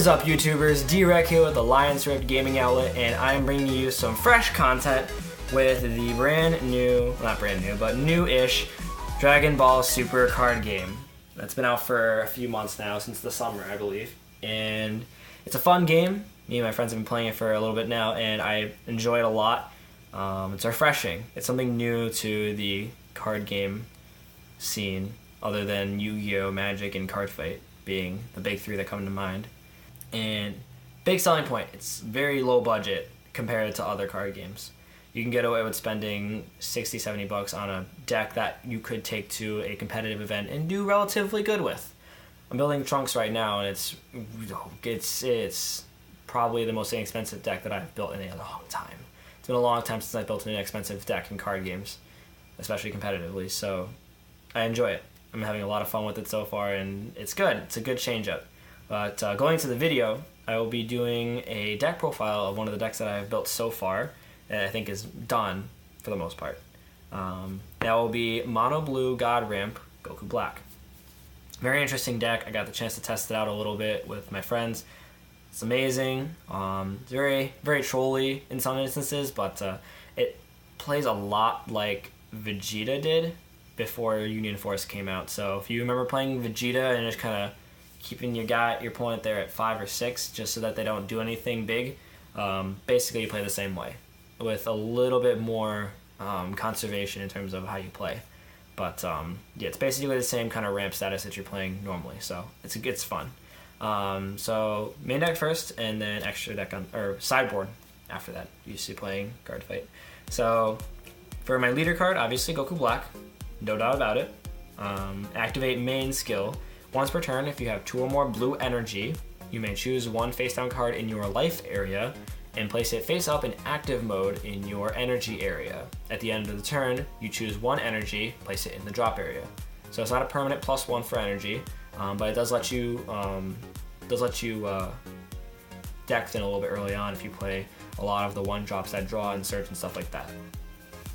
is up, YouTubers? D-Rec here with the Lion's Rift Gaming Outlet, and I'm bringing you some fresh content with the brand new, not brand new, but new-ish Dragon Ball Super card game. That's been out for a few months now, since the summer, I believe. And it's a fun game. Me and my friends have been playing it for a little bit now, and I enjoy it a lot. It's refreshing. It's something new to the card game scene, other than Yu-Gi-Oh!, Magic, and Card Fight being the big three that come to mind. And big selling point, it's very low budget compared to other card games. You can get away with spending 60, 70 bucks on a deck that you could take to a competitive event and do relatively good with. I'm building Trunks right now, and it's probably the most inexpensive deck that I've built in a long time. It's been a long time since I built an inexpensive deck in card games, especially competitively, so I enjoy it. I'm having a lot of fun with it so far, and it's good. It's a good change-up. But going into the video, I will be doing a deck profile of one of the decks that I've built so far, that I think is done for the most part. That will be Mono Blue God Ramp Goku Black. Very interesting deck. I got the chance to test it out a little bit with my friends. It's amazing. It's very, very trolly in some instances, but it plays a lot like Vegeta did before Union Force came out. So if you remember playing Vegeta and just kind of keeping your opponent there at 5 or 6 just so that they don't do anything big, basically you play the same way with a little bit more conservation in terms of how you play. But yeah, it's basically the same kind of ramp status that you're playing normally, so it's fun. So main deck first, and then extra deck or sideboard after that. Used to playing Card Fight. So for my leader card, obviously Goku Black. No doubt about it. Activate main skill. Once per turn, if you have 2 or more blue energy, you may choose one face-down card in your life area and place it face-up in active mode in your energy area. At the end of the turn, you choose one energy, place it in the drop area. So it's not a permanent +1 for energy, but it does let you deck in a little bit early on if you play a lot of the 1-drops that draw and search and stuff like that.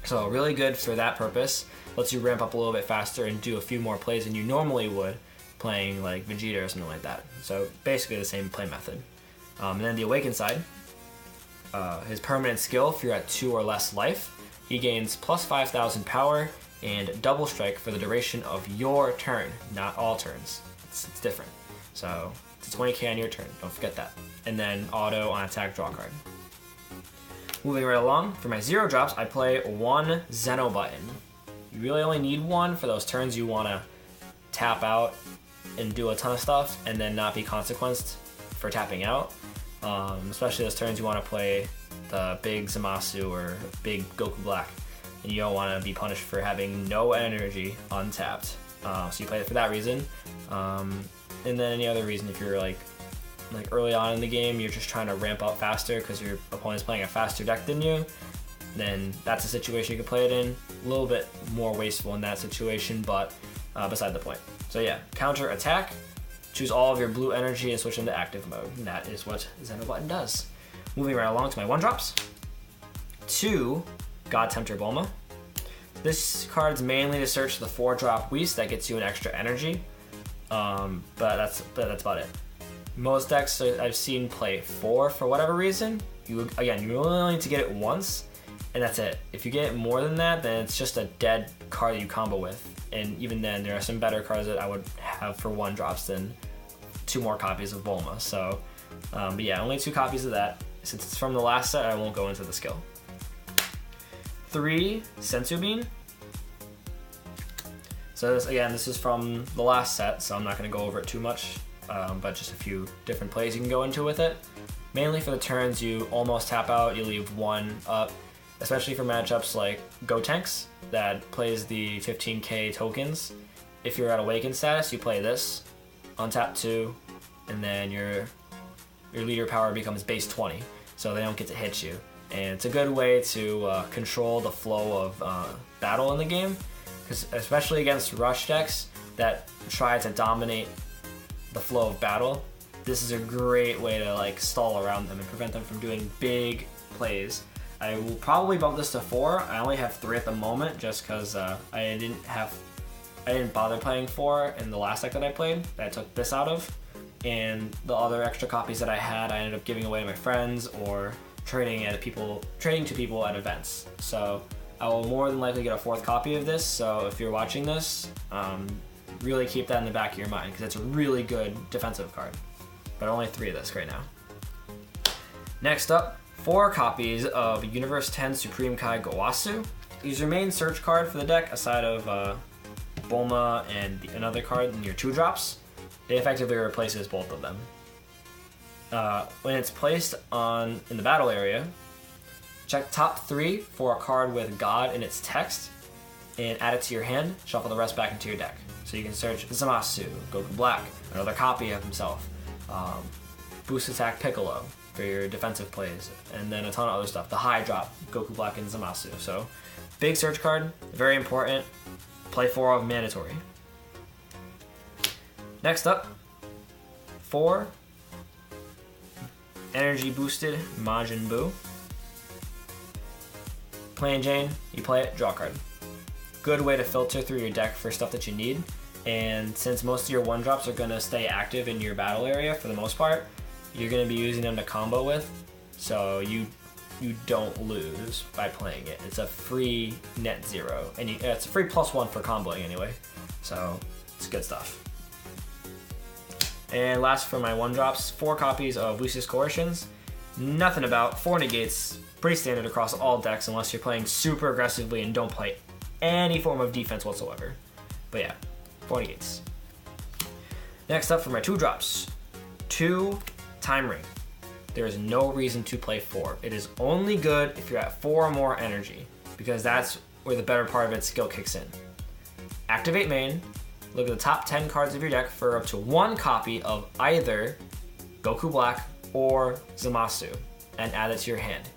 So really good for that purpose. Lets you ramp up a little bit faster and do a few more plays than you normally would playing like Vegeta or something like that. So basically the same play method. And then the Awaken side, his permanent skill, if you're at 2 or less life, he gains plus 5,000 power and double strike for the duration of your turn, not all turns. It's different. So it's a 20k on your turn, don't forget that. And then auto on attack, draw card. Moving right along, for my 0 drops, I play 1 Zeno button. You really only need 1 for those turns you want to tap out and do a ton of stuff and then not be consequenced for tapping out. Especially those turns you want to play the big Zamasu or big Goku Black, and you don't want to be punished for having no energy untapped. So you play it for that reason. And then any other reason, if you're like early on in the game, you're just trying to ramp up faster because your opponent's playing a faster deck than you, then that's a situation you can play it in. A little bit more wasteful in that situation, but beside the point. So yeah, counter attack, choose all of your blue energy and switch into active mode. And that is what Zeno button does. Moving right along to my 1-drops. 2 God Tempter Bulma. This card's mainly to search the 4-drop Whis that gets you an extra energy, but that's about it. Most decks I've seen play 4 for whatever reason. You only need to get it once, and that's it. If you get it more than that, then it's just a dead card that you combo with. And even then, there are some better cards that I would have for 1-drops than 2 more copies of Bulma. So, but yeah, only 2 copies of that. Since it's from the last set, I won't go into the skill. 3 Senzu Bean. So this is from the last set, so I'm not going to go over it too much. But just a few different plays you can go into with it. Mainly for the turns you almost tap out, you leave 1 up, especially for matchups like Gotenks that plays the 15k tokens. If you're at Awaken status, you play this, untap 2, and then your leader power becomes base 20, so they don't get to hit you. And it's a good way to control the flow of battle in the game, because especially against rush decks that try to dominate the flow of battle, this is a great way to stall around them and prevent them from doing big plays. I will probably bump this to 4. I only have 3 at the moment just because I didn't bother playing 4 in the last deck that I played that I took this out of. and the other extra copies that I had, I ended up giving away to my friends or trading to people at events. So I will more than likely get a 4th copy of this. So if you're watching this, really keep that in the back of your mind because it's a really good defensive card. But only 3 of this right now. Next up, 4 copies of Universe 10 Supreme Kai Gowasu. Use your main search card for the deck aside of Bulma and another card in your 2-drops. It effectively replaces both of them. When it's placed in the battle area, check top 3 for a card with God in its text and add it to your hand. Shuffle the rest back into your deck. So you can search Zamasu, Goku Black, another copy of himself, Boost Attack Piccolo for your defensive plays, and then a ton of other stuff. The high drop, Goku Black and Zamasu. So big search card, very important. Play 4 of mandatory. Next up, 4 energy boosted Majin Buu. Plain Jane, you play it, draw a card. Good way to filter through your deck for stuff that you need. And since most of your 1-drops are going to stay active in your battle area for the most part, you're going to be using them to combo with, so you don't lose by playing it. It's a free net 0, and it's a free +1 for comboing anyway, so it's good stuff. And last for my 1-drops, 4 copies of Lucius Coercions. Nothing about 4 negates, pretty standard across all decks unless you're playing super aggressively and don't play any form of defense whatsoever. But yeah, 4 negates. Next up for my 2-drops, 2 Time Ring. There is no reason to play 4. It is only good if you're at 4 or more energy, because that's where the better part of its skill kicks in. Activate main, look at the top 10 cards of your deck for up to 1 copy of either Goku Black or Zamasu, and add it to your hand.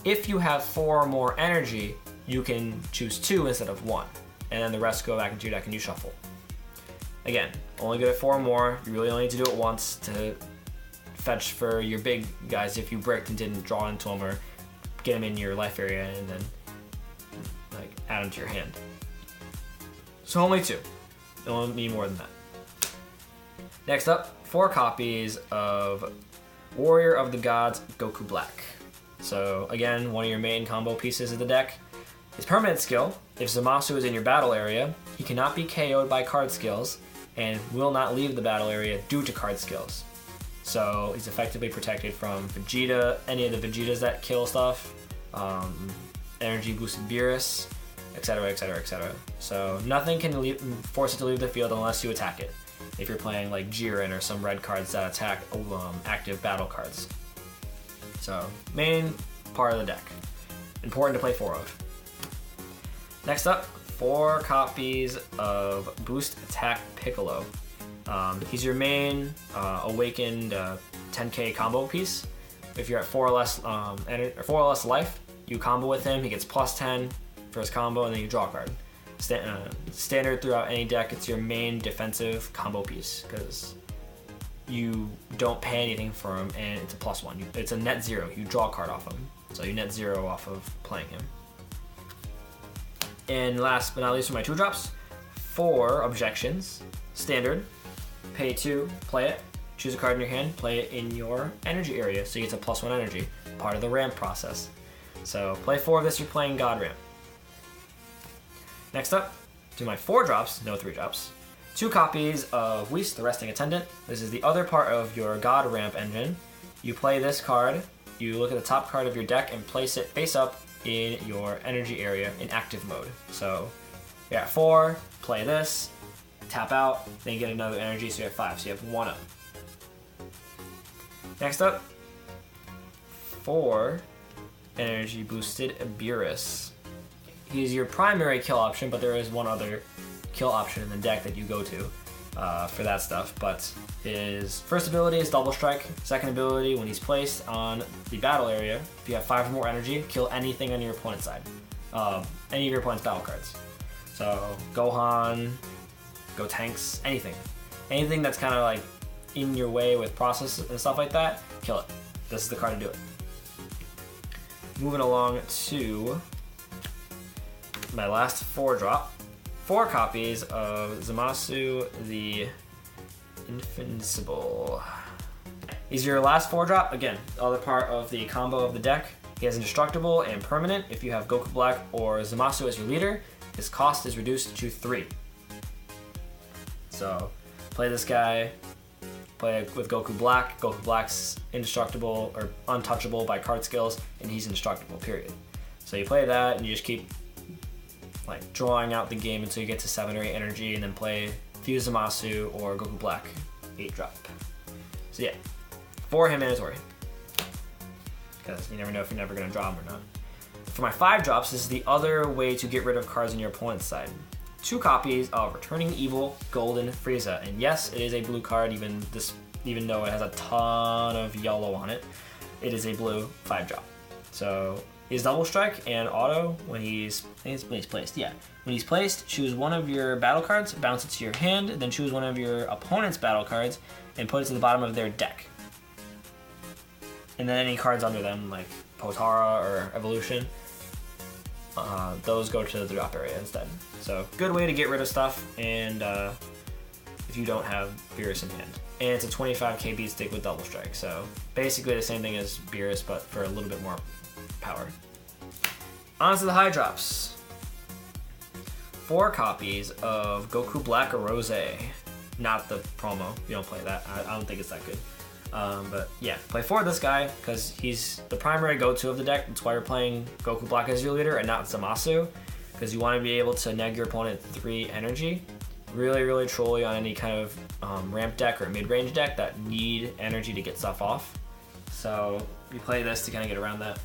If you have 4 or more energy, you can choose 2 instead of 1, and then the rest go back into your deck and you shuffle. Again, only good at 4 or more. You really only need to do it once to fetch for your big guys if you bricked and didn't draw into them, or get them in your life area and then like add them to your hand. So only 2. It won't need more than that. Next up, 4 copies of Warrior of the Gods Goku Black. So again, one of your main combo pieces of the deck. His permanent skill, if Zamasu is in your battle area, he cannot be KO'd by card skills and will not leave the battle area due to card skills. So he's effectively protected from Vegeta, any of the Vegetas that kill stuff, energy boosted Beerus, etc, etc, etc. So nothing can force it to leave the field unless you attack it. If you're playing like Jiren or some red cards that attack active battle cards. So main part of the deck. Important to play 4 of. Next up, 4 copies of Boost Attack Piccolo. He's your main awakened 10k combo piece. If you're at 4 or less 4 or less life, you combo with him. He gets +10 for his combo, and then you draw a card. Standard throughout any deck. It's your main defensive combo piece because you don't pay anything for him, and it's a +1. It's a net 0. You draw a card off him, so you net 0 off of playing him. And last but not least for my 2-drops, 4 objections. Standard. Pay 2, play it, choose a card in your hand, play it in your energy area, so you get a +1 energy, part of the ramp process. So play 4 of this, you're playing God Ramp. Next up, to my 4-drops, no 3-drops, 2 copies of Whis, the Resting Attendant. This is the other part of your God Ramp engine. You play this card, you look at the top card of your deck and place it face up in your energy area in active mode. So you're at 4, play this, tap out, then you get another energy, so you have 5, so you have 1 up. Next up, 4 energy boosted Beerus. He's your primary kill option, but there is one other kill option in the deck that you go to for that stuff. But his first ability is Double Strike. Second ability, when he's placed on the battle area, if you have 5 or more energy, kill anything on your opponent's side. Any of your opponent's battle cards. So Gohan, Gotenks, anything. Anything that's kind of like in your way with process and stuff like that, kill it. This is the card to do it. Moving along to my last 4-drop. 4 copies of Zamasu, the invincible. He's your last 4-drop. Again, the other part of the combo of the deck. He has indestructible and permanent. If you have Goku Black or Zamasu as your leader, his cost is reduced to 3. So play this guy, play with Goku Black. Goku Black's indestructible or untouchable by card skills, and he's indestructible, period. So you play that and you just keep like drawing out the game until you get to 7 or 8 energy, and then play Fuse Zamasu or Goku Black 8-drop. So yeah, 4 him mandatory, because you never know if you're never going to draw him or not. For my 5-drops, this is the other way to get rid of cards on your opponent's side. 2 copies of Returning Evil Golden Frieza, and yes, it is a blue card, even though it has a ton of yellow on it. It is a blue 5-drop. So he's double strike and auto when he's placed. Yeah, when he's placed, choose one of your battle cards, bounce it to your hand, then choose one of your opponent's battle cards and put it to the bottom of their deck. And then any cards under them, like Potara or Evolution, those go to the drop area instead. So good way to get rid of stuff, and if you don't have Beerus in hand. And it's a 25k beat stick with double strike, so basically the same thing as Beerus, but for a little bit more power. On to the high drops. 4 copies of Goku Black or Rose. Not the promo. You don't play that. I don't think it's that good. But yeah, play 4 of this guy because he's the primary go-to of the deck. That's why you're playing Goku Black as your leader and not Zamasu, because you want to be able to neg your opponent 3 energy. Really, really trolly on any kind of ramp deck or mid-range deck that need energy to get stuff off. So you play this to kind of get around that.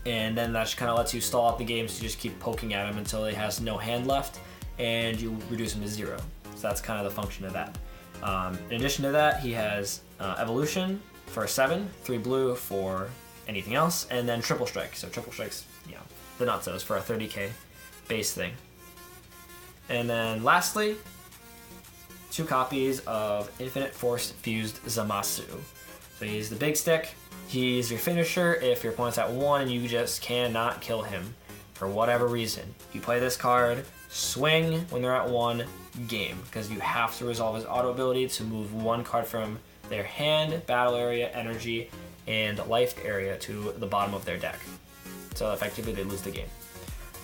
And then that just kind of lets you stall out the game, so you just keep poking at him until he has no hand left, and you reduce him to 0. So that's kind of the function of that. In addition to that, he has Evolution for 7, 3 blue for anything else, and then Triple Strike. So Triple Strike's, you know, the nutsos for a 30k base thing. And then lastly, 2 copies of Infinite Force Fused Zamasu. So he's the big stick. He's your finisher if your opponent's at 1 and you just cannot kill him for whatever reason. You play this card, swing when they're at 1, game, because you have to resolve his auto ability to move 1 card from their hand, battle area, energy, and life area to the bottom of their deck. So effectively they lose the game.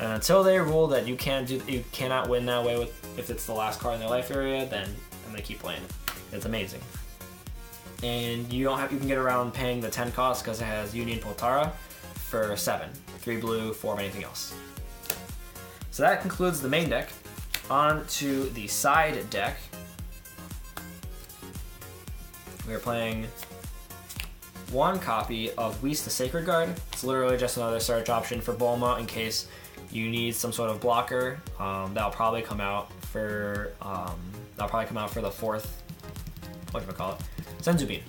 And until they rule that you cannot win that way if it's the last card in their life area, then I'm gonna keep playing it. It's amazing. And you can get around paying the 10 cost because it has Union Potara for 7, 3 blue, 4 of anything else. So that concludes the main deck. On to the side deck. We're playing 1 copy of Whis the Sacred Guard. It's literally just another search option for Bulma in case you need some sort of blocker. That'll probably come out for the 4th, whatchamacallit, Senzu Bean,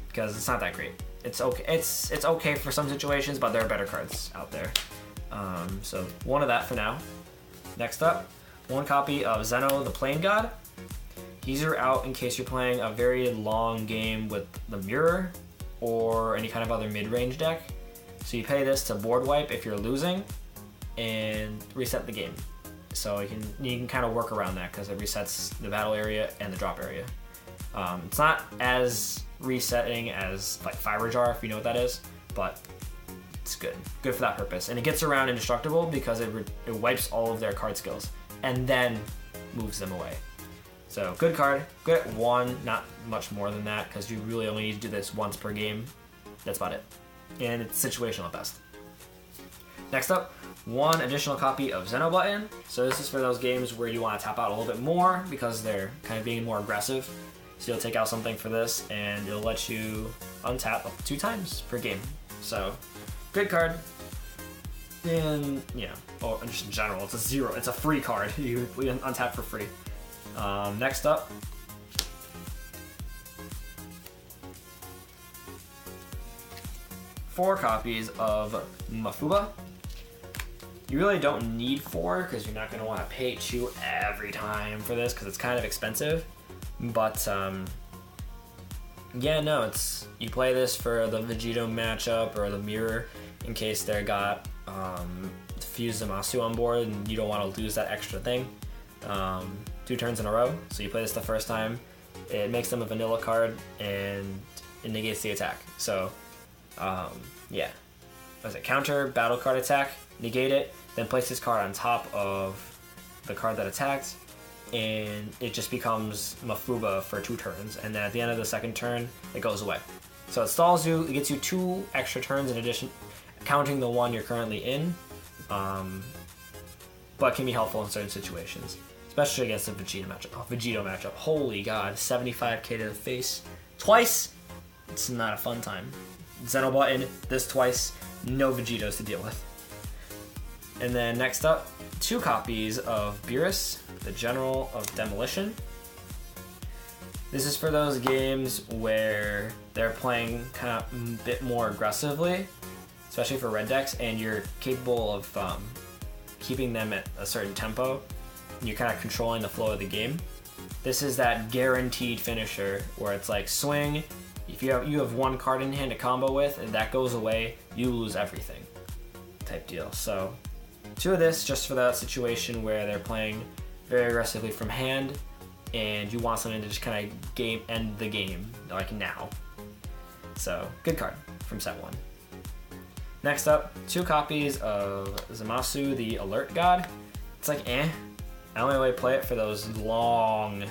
because it's not that great. It's okay. It's okay for some situations, but there are better cards out there. So 1 of that for now. Next up, 1 copy of Zeno the Plain God. These are out in case you're playing a very long game with the Mirror or any kind of other mid-range deck. So you pay this to board wipe if you're losing and reset the game. So you can kind of work around that because it resets the battle area and the drop area. It's not as resetting as like Fiber Jar, if you know what that is, but it's good for that purpose. And it gets around indestructible because it wipes all of their card skills and then moves them away. So good card, good at 1, not much more than that because you really only need to do this once per game. That's about it. And it's situational at best. Next up, 1 additional copy of Zeno Button. So this is for those games where you want to tap out a little bit more because they're kind of being more aggressive. So you'll take out something for this and it'll let you untap up to 2 times per game. So good card. And just in general, it's a 0. It's a free card. You untap for free. Next up, four copies of Mafuba. You really don't need 4 because you're not going to want to pay 2 every time for this because it's kind of expensive. But yeah, no, you play this for the Vegito matchup or the Mirror in case they got Fuse Zamasu on board and you don't want to lose that extra thing. 2 turns in a row. So you play this the first time it makes them a vanilla card and it negates the attack. So, yeah. What is it? Counter, battle card attack, negate it, then place this card on top of the card that attacked, and it just becomes Mafuba for 2 turns, and then at the end of the second turn, it goes away. So it stalls you, it gets you 2 extra turns in addition, counting the one you're currently in, but can be helpful in certain situations, especially against a Vegito matchup. Holy god, 75k to the face twice. It's not a fun time. Zeno button, this twice, no Vegitos to deal with. And then next up, 2 copies of Beerus, the General of Demolition. This is for those games where they're playing kind of a bit more aggressively, especially for red decks, and you're capable of keeping them at a certain tempo, and you're kind of controlling the flow of the game. This is that guaranteed finisher where it's like swing, if you have 1 card in hand to combo with, and that goes away, you lose everything type deal. So 2 of this just for that situation where they're playing very aggressively from hand and you want something to just kind of end the game, like now. So, good card from set 1. Next up, 2 copies of Zamasu, the Alert God. It's like, I only really play it for those long,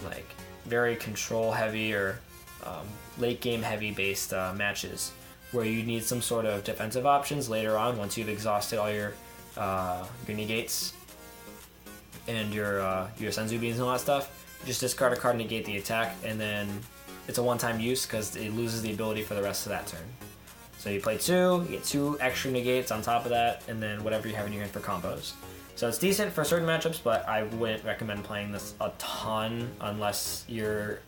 like, very control heavy or late game heavy based matches where you need some sort of defensive options later on once you've exhausted all your negates and your Senzu beans and all that stuff. You just discard a card, negate the attack, and then it's a one-time use because it loses the ability for the rest of that turn. So you play 2, you get 2 extra negates on top of that, and then whatever you have in your hand for combos. So it's decent for certain matchups, but I wouldn't recommend playing this a ton unless you're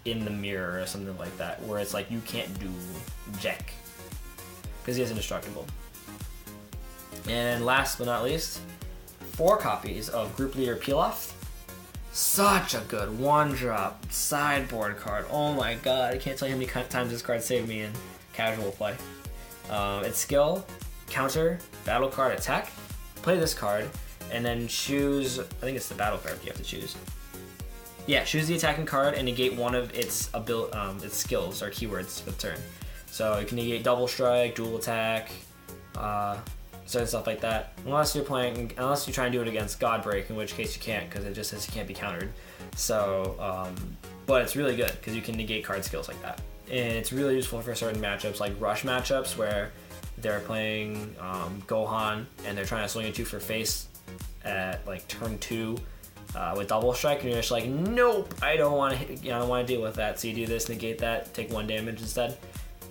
in the mirror or something like that, where it's like you can't do jack, because he is indestructible. And last but not least, 4 copies of Group Leader Pilaf. Such a good 1-drop sideboard card. Oh my god, I can't tell you how many times this card saved me in casual play. It's skill, counter, battle card, attack. Play this card, and then choose, I think it's the battle card you have to choose. Yeah, choose the attacking card and negate one of its skills or keywords for the turn. So you can negate double strike, dual attack, certain stuff like that. Unless you're trying to do it against Godbreak, in which case you can't, because it just says you can't be countered. So, but it's really good because you can negate card skills like that, and it's really useful for certain matchups like rush matchups where they're playing Gohan and they're trying to swing at you for face at like turn 2 with double strike, and you're just like, nope, I don't want to deal with that. So you do this, negate that, take 1 damage instead,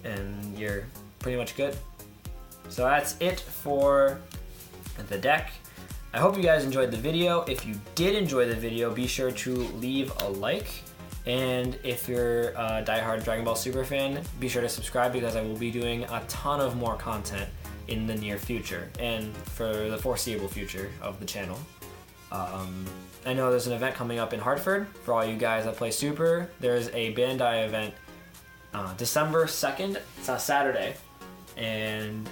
and you're pretty much good. So that's it for the deck. I hope you guys enjoyed the video. If you did enjoy the video, be sure to leave a like. And if you're a diehard Dragon Ball Super fan, be sure to subscribe because I will be doing a ton of more content in the near future and for the foreseeable future of the channel. I know there's an event coming up in Hartford for all you guys that play Super. There's a Bandai event December 2nd. It's on Saturday. And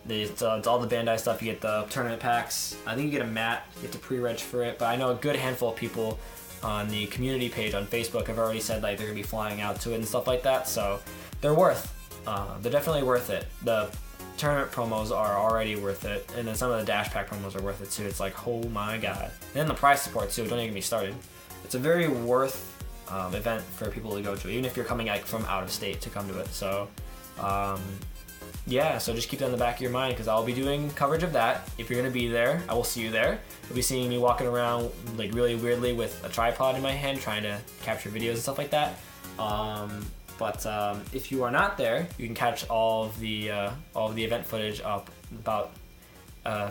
it's all the Bandai stuff. You get the tournament packs. I think you get a mat. You have to pre-reg for it. But I know a good handful of people on the community page on Facebook have already said like they're gonna be flying out to it and stuff like that. So they're definitely worth it. The tournament promos are already worth it, and then some of the dash pack promos are worth it too. It's like, oh my god. And then the prize support too. Don't even get me started. It's a very worth event for people to go to, even if you're coming like from out of state to come to it. So. Yeah, so just keep that in the back of your mind because I'll be doing coverage of that. If you're going to be there, I will see you there. You'll be seeing me walking around like really weirdly with a tripod in my hand trying to capture videos and stuff like that. But if you are not there, you can catch all of the event footage up about a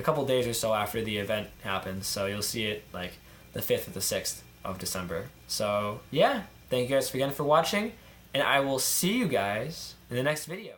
couple days or so after the event happens. So you'll see it like the 5th or the 6th of December. So yeah, thank you guys again for watching. And I will see you guys in the next video.